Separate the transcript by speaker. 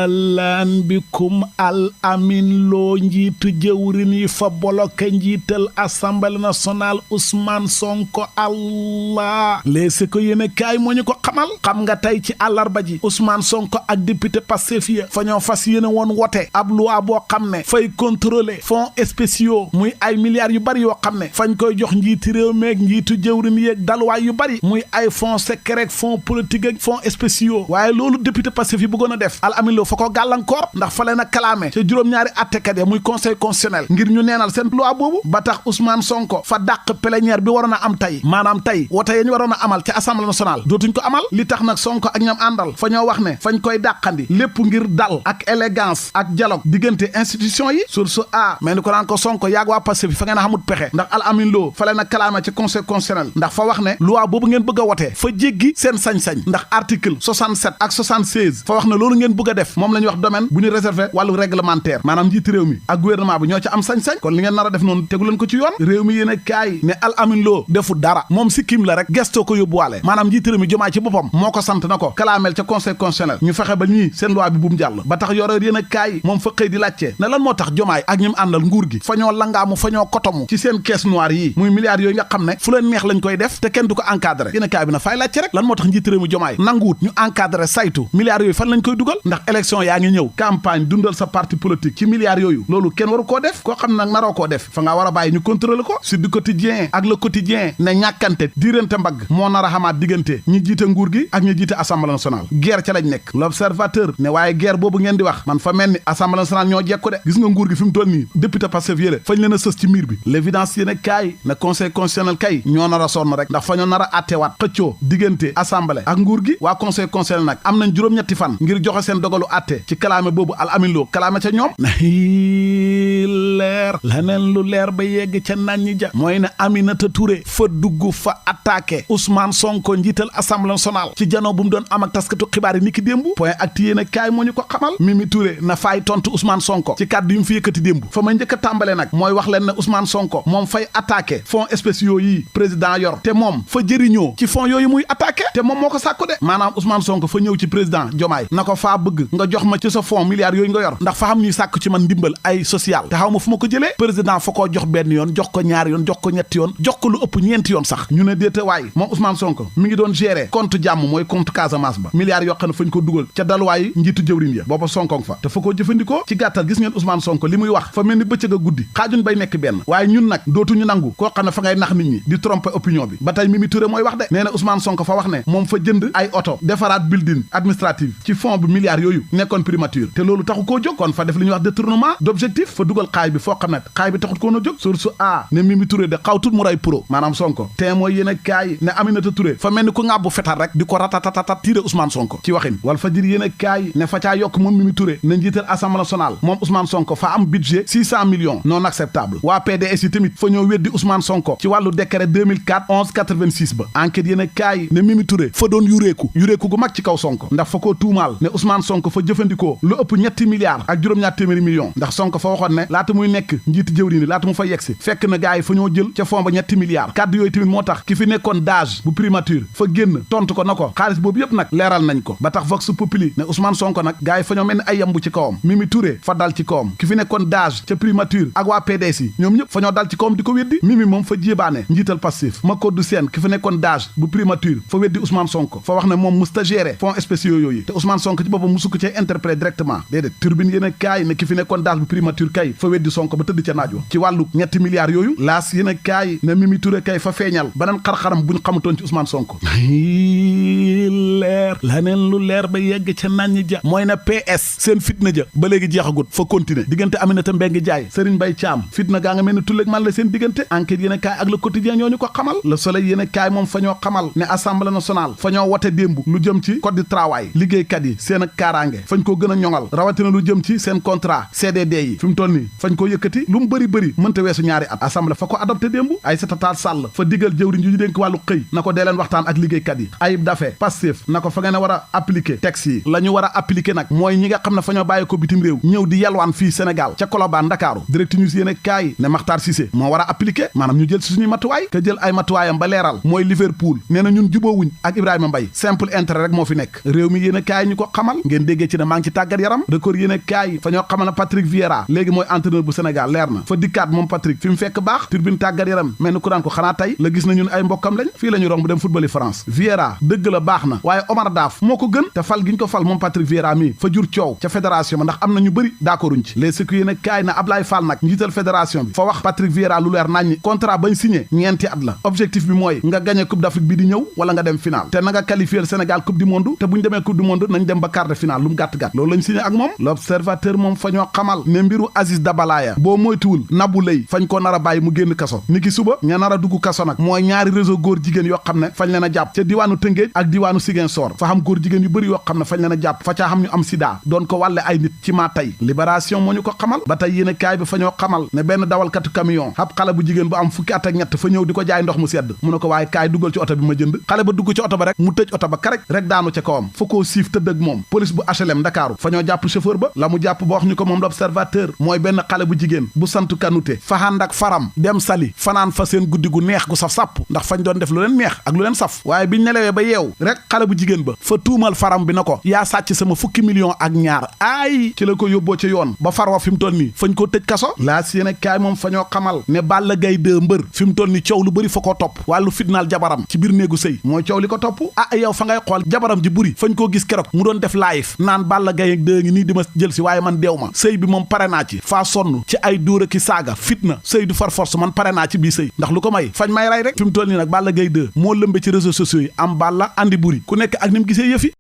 Speaker 1: lan bikum al amin loo njiitu jëwrin yi fa bloqué njiital assemblée nationale Ousmane Sonko allah léegi ko yéene kaay moo ñu ko xamal xam nga tey ci àllarba ji Ousmane Sonko ak député Pastef ya fa ñoo fas yéene woon wote ab loi boo xam ne fay contrôler fonds spéciaux muy ay milliards yu bari yoo xam ne fañ koy jox njiiti réew meeg njiitu jëwrin yeeg dalwaay yu bari muy ay fonds secret fonds politique ak fonds spéciaux waaye loolu député Pastef yi bëggoon a def al amin loo fa ko gàllankoor ndax fa leen a kalaame ca juróom-ñaari attekat ya muy conseil constitutionnel ngir ñu neenal seen loi boobu ba tax Ousmane Sonko fa dàq plénière bi waroon a am tey maanaam tey wote ya ñu waroon a amal ca assemblée nationale dootuñ ko amal li tax nag Sonko ak ñam àndal fa ñoo wax ne fañ koy dàqandi lépp ngir dal ak élégance ak dialogue diggante institution yi source a mais ni ko naan ko Sonko yaag waa Pastef bi fa ngeen a xamut pexe ndax al amin loo fa leen a kalaame ci conseil constitutionnel ndax fa wax ne loi boobu ngeen bëgg a wotee fa jéggi seen sañ-sañ ndax article 67 ak 76 fa wax ne loolu ngeen bëgg a def moom la ñuy wax domaine bu ñu réservé wàllu réglementaire maanaam njiiti réew mi ak gouvernement bi ñoo ci am sañ-sañ kon li ngeen nar a def noonu tegu leen ko ci yoon réew mi yéen a kaay ne al amin loo defu dara moom si kim la rek gestoo ko yóbbuwaale maanaam njiiti réew mi jomaay ci boppam moo ko sant na ko kalaamel ca conseil constitutionnel ñu fexe ba ñii seen loi bi bu mu jàll ba tax yore yéen a kaay moom fa xëy di laajte ne lan moo tax jomaay ak ñim àndal nguur gi fa ñoo langaamu fa ñoo kotomu ci seen caisse noire yi muy milliards yooyu nga xam ne fu leen neex lañ koy def te kenn du ko encadré yéen a kaay bi na fay laajte rek lan moo tax njiiti réew mi jomaay nanguwut ñu encadré saytu milliards yooyu fan lañ koy dugal ndax élection yaa ngi ñëw campagne dundal sa parti politique ci milliards yooyu loolu kenn waru koo def koo xam ne nag naroo koo def fa ngaa war a bàyyi ñu contrôler ko sur du quotidien ak le quotidien ne ñàkkante diirante mbagg moo nar a xamaat diggante ñi jiite nguur gi ak ñi jiite assemblée nationale guerre ca lañ nekk l'observateur ne waaye guerre boobu ngeen di wax man fa mel ni assemblée nationale ñoo jekku de gis nga nguur gi fi mu toll nii député Pastef yële fañ leen a sës ci miir bi l'évidence yéen kaay ne conseil constitutionnel kay ñoo nar a sonn rek ndax fa ñoo nar a attewaat xëccoo diggante assemblée ak nguur gi waa conseil constitutionnel nag am nañ juróom-ñetti fan ngir joxe seen dogalu atte ci kalaame boobu al amin loo kalaame ca ñoom na leer laneen lu leer ba yegg ca naan ñi ja mooy ne Aminata Touré fa dugg fa attaqué Ousmane Sonko njiital assemblée nationale ci janoo bu mu doon am ak taskatu xibaar yi ni ki démb point acti yéen a kaay moo ñu ko xamal Mimi Touré na faay tontu Ousmane Sonko ci kàddu yu mu fi yëkkati démb fa may njëkk a tàmbale nag mooy wax leen ne Ousmane Sonko moom fay attaqué fonds spéciaux yi président yor te moom fa jëriñoo ci fonds yooyu muy attaqué te moom moo ko sàkku de maanaam Ousmane Sonko fa ñëw ci président Diomaye na ko faa bëgg nga jox ma ci sa fonds milliards yooyu nga yor ndax fa xam ñuy sàkku ci man ndimbal ay social te xaw ma fu ma ko jëlee président fa koo jox benn yoon jox ko ñaari yoon jox ko ñetti yoon jox ko lu ëpp ñeenti yoon sax ñu ne déeta waay moom Ousmane Sonko mi ngi doon gérer compte jàmm mooy compte Casamance ba milliards yoo xam ne fañ ko dugal ca dalwaay njiitu jëwriñ ya booba Sonko fa te fa koo jëfandikoo ci gàttal gis ngeen Ousmane Sonko li muy wax fa mel ni bëccëg a guddi xaajuñ bay nekk benn waaye ñun nag dootuñu nangu koo xam ne fa ngay nax nit ñi di tromper opinion bi ba tey Mimi Touré mooy wax de nee na Ousmane Sonko fa wax ne moom fa jënd ay oto defaraat building administrative ci fond bi milliards yooyu nekkoon primature te loolu taxu koo jóg kon fa def li ñuy wax détournement d'objectif fa dugal xaay bi foo xam ne xaay bi taxut koon a jóg source a ne Mimi Touré de xawtut mu ray pro maanaam Sonko te mooy yéen a kaay ne Aminata Touré fa mel ni ku ŋàbbu fetal rek di ko ratatatatat tiire Ousmane Sonko ci waxin wal fa jir yéen a kaay ne fa caa yokk moom Mimi Touré ne njiital assemblée nationale moom Ousmane Sonko fa am budget 600 millions non acceptable waa PDS yi tamit fa ñoo weddi Ousmane Sonko ci wàllu décret 2004 1186 ba enquête yéen a kaay ne Mimi Touré fa doon yureeku gu mag ci kaw Sonko ndax fa koo tuumaal ne Ousmane Sonko fa jëfandikoo lu ëpp ñetti milliards ak juróom-ñaar téeméeri millions ndax Sonko fa waxoon ne laata muy nekk njiiti jëwriñ laata mu fa yegsi fekk na gars yi fa ñoo jël ca fond ba ñetti milliards kàddu yooyu tamit moo tax ki fi nekkoon DAGE bu primature fa génn tontu ko na ko xaalis boobu yëpp nag leeral nañ ko ba tax Vox Populi ne Ousmane Sonko nag gars yi fa ñoo mel ni ay yambu ci kawam Mimi Touré fa dal ci kawam ki fi nekkoon DAGE ca primature ak waa PDS yi ñoom ñëpp fa ñoo dal ci kawam di ko weddi Mimi moom fa jébaane njiital Pastef Makodou Sène ki fi nekkoon DAGE bu primature fa weddi Ousmane Sonko fa wax ne moom musta gérer fonds spéciaux yooyu te Ousmane Sonko ci boppam musu ko cee interpréter directement déedéet turbine yéen a kaay ne ki fi nekkoon DAGE bu primature kay fa weddi Sonko ba tëdd ca naaj wa ci wàllu ñetti milliards yooyu laas yéen a kaay ne Mimi Touré kay fa feeñal beneen xar-xaram buñ xamutoon ci Ousmane Sonko leer laneen lu leer ba yegg ca nañ ja mooy ne PS seen fitna ja ba léegi jeexagut fa continuer diggante Aminata Mbengue Ndiaye Serigne Mbaye Thiam fitna gaa nga mel ni tulleeg man la seen diggante enquête yéen a kaay ak le quotidien ñoo ñu ko xamal le soleil yéen a kaay moom fa ñoo xamal ne assemblée nationale fa ñoo wote démb lu jëm ci code du travail liggéeykat yi seen ak kaaraange fañ ko gën a ñoŋal rawatina lu jëm ci seen contrat CDD yi fi mu toll nii fañ ko yëkkati lu mu bëri mënta weesu ñaari at assemblée fa ko adopté démb Aïssata Tall Sall fa digal jëwriñ ju ñu dénk wàllu xëy na ko dee leen waxtaan ak liggéeykat yi Ayib Daffé Pastef na ko fa nee na war a appliquer texte yi la ñu war a appliquer nag mooy ñi nga xam ne fa ñoo bàyyi ko bitim réew ñëw di yalwaan fii Sénégal ca Colobane Ndakaaru Direct News yéen kaay ne Makhtar Cissé moo war a appliquer maanaam ñu jël si suñuy matuwaay ka jël ay matuwaayam ba leeral mooy Liverpool nee na ñun juboowuñ ak Ibrahima Mbaye simple intérêt rek moo fi nekk réew mi yéen kaay ñu ko xamal ngeen déggee ci ne maa ngi ci tàggat yaram Record yéen kaay fa ñoo xamal na Patrick Vieira léegi mooy entraîneur bu Sénégal leer na fa dikkaat moom Patrick fi mu fekk baax turbine tàggat yaram mel ni ku daan ko xanaa tey la gis na ñun ay mbokkam lañ fii la ñu romb dem football France Vieira dëgg la baax na waaye Omar Daf moo ko gën te fal gi ñu ko fal moom Patrick Vieira mi fa jur coow ca fédération ba ndax am na ñu bëri d'accorduñ ci les sécu yéen kaay na Ablaye Fall nag njiital fédération bi fa wax Patrick Vieira lu leer nañ contrat bañ signé ñeenti at la objectif bi mooy nga gagné coupe d'Afrique bi di ñëw wala nga dem final te na nga qualifier Sénégal coupe du monde te buñ demee coupe du monde nañ dem ba quart de finale lu mu gàtt-gàtt loolu lañ signé ak moom l'observateur moom fa ñoo xamal ne mbiru Aziz Dabala boo moytuwul Nabou Leye fañ ko nar a bàyyi mu génn kaso ni ki suba ña nar a dugg kaso nag mooy ñaari réseau góor jigéen yoo xam ne fañ leen a jàpp ca diwaanu Tëngéej ak diwaanu Ziguinchor fa xam góor jigéen yu bëri yoo xam ne fañ leen a jàpp fa caa xam ñu am sida doon ko wàlle ay nit ci maa tey libération moo ñu ko xamal ba tey yéen kaay bi fa ñoo xamal ne benn dawalkatu camion ab xale bu jigéen bu am fukki at ak ñett fa ñëw di ko jaay ndox mu sedd mu ne ko waaye kaay duggal ci oto bi ma jënd xale ba dugg ci oto ba rek mu tëj oto ba karek rek daanu ca kawam fa koo siif tëdd ak moom police bu HLM Ndakaaru fa ñoo jàpp chauffeur ba la mu jàpp ba wax ñu ko moom l'observateur mooy benn xale bu jigéen bu sant Kanouté fa ànd ak faram dem Saly fanaan fa seen guddi gu neex gu saf sàpp ndax fañ doon def lu leen neex ak lu leen saf waaye biñ nelewee ba yeew rek xale bu jigéen ba fa tuumal faram bi na ko yaa sàcc sama fukki million ak ñaar aay ci la ko yóbboo ca yoon ba farwa fi mu toll nii fañ koo tëj kaso laas yéen kaay moom fa ñoo xamal ne Balla Gaye 2 mbër fi mu toll nii coow lu bëri fa koo topp wàllu fitnaal jabaram ci biir néegu sëy mooy coow li ko topp yow fa ngay xool jabaram ji buri fañ koo gis keroog mu doon def live naan Balla Gaye 2 ngi nii di ma jël si waaye man deew ma sëy bi moom pare naa ci faa sonn ci ay dóor ki saaga fitna sëy du far force man pare naa ci bii sëy ndax lu ko may fañ may rey rek fi mu toll nii nag Balla Gaye 2 moo lëmbe ci réseaux sociaux yi am Balla andi buri ku nekk ak ni mu gisee yëfi